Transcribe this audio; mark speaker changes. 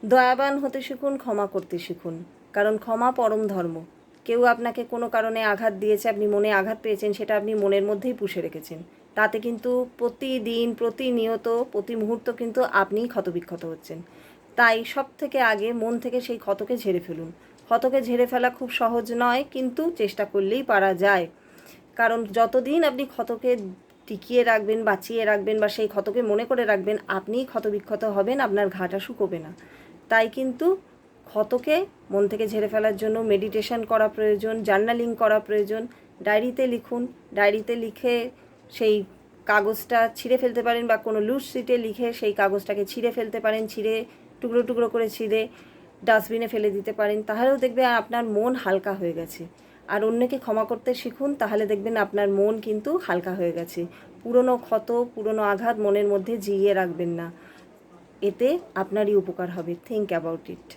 Speaker 1: দয়াবান হতে শিখুন, ক্ষমা করতে শিখুন, কারণ ক্ষমা পরম ধর্ম। কেউ আপনাকে কোনো কারণে আঘাত দিয়েছে, আপনি মনে আঘাত পেয়েছেন, সেটা আপনি মনের মধ্যেই পুষে রেখেছেন। তাতে কিন্তু প্রতিদিন, প্রতিনিয়ত, প্রতি মুহূর্ত কিন্তু আপনিই ক্ষতবিক্ষত হচ্ছেন। তাই সব থেকে আগে মন থেকে সেই ক্ষতকে ঝেড়ে ফেলুন। ক্ষতকে ঝেড়ে ফেলা খুব সহজ নয়, কিন্তু চেষ্টা করলেই পারা যায়। কারণ যতদিন আপনি ক্ষতকে টিকিয়ে রাখবেন, বাঁচিয়ে রাখবেন বা সেই ক্ষতকে মনে করে রাখবেন, আপনিই ক্ষতবিক্ষত হবেন, আপনার ঘাটা শুকোবে না। তাই কিন্তু ক্ষতকে মন থেকে ঝেড়ে ফেলার জন্য মেডিটেশন করা প্রয়োজন, জার্নালিং করা প্রয়োজন। ডায়েরিতে লিখুন, ডায়েরিতে লিখে সেই কাগজটা ছিঁড়ে ফেলতে পারেন বা কোনো লুজ শিটে লিখে সেই কাগজটাকে ছিঁড়ে ফেলতে পারেন, ছিঁড়ে টুকরো টুকরো করে ছিঁড়ে ডাস্টবিনে ফেলে দিতে পারেন। তাহলেও দেখবেন আপনার মন হালকা হয়ে গেছে। আর অন্যকে ক্ষমা করতে শিখুন, তাহলে দেখবেন আপনার মন কিন্তু হালকা হয়ে গেছে। পুরনো ক্ষত, পুরনো আঘাত মনের মধ্যে জিইয়ে রাখবেন না। এতে আপনারই উপকার হবে। Think about it.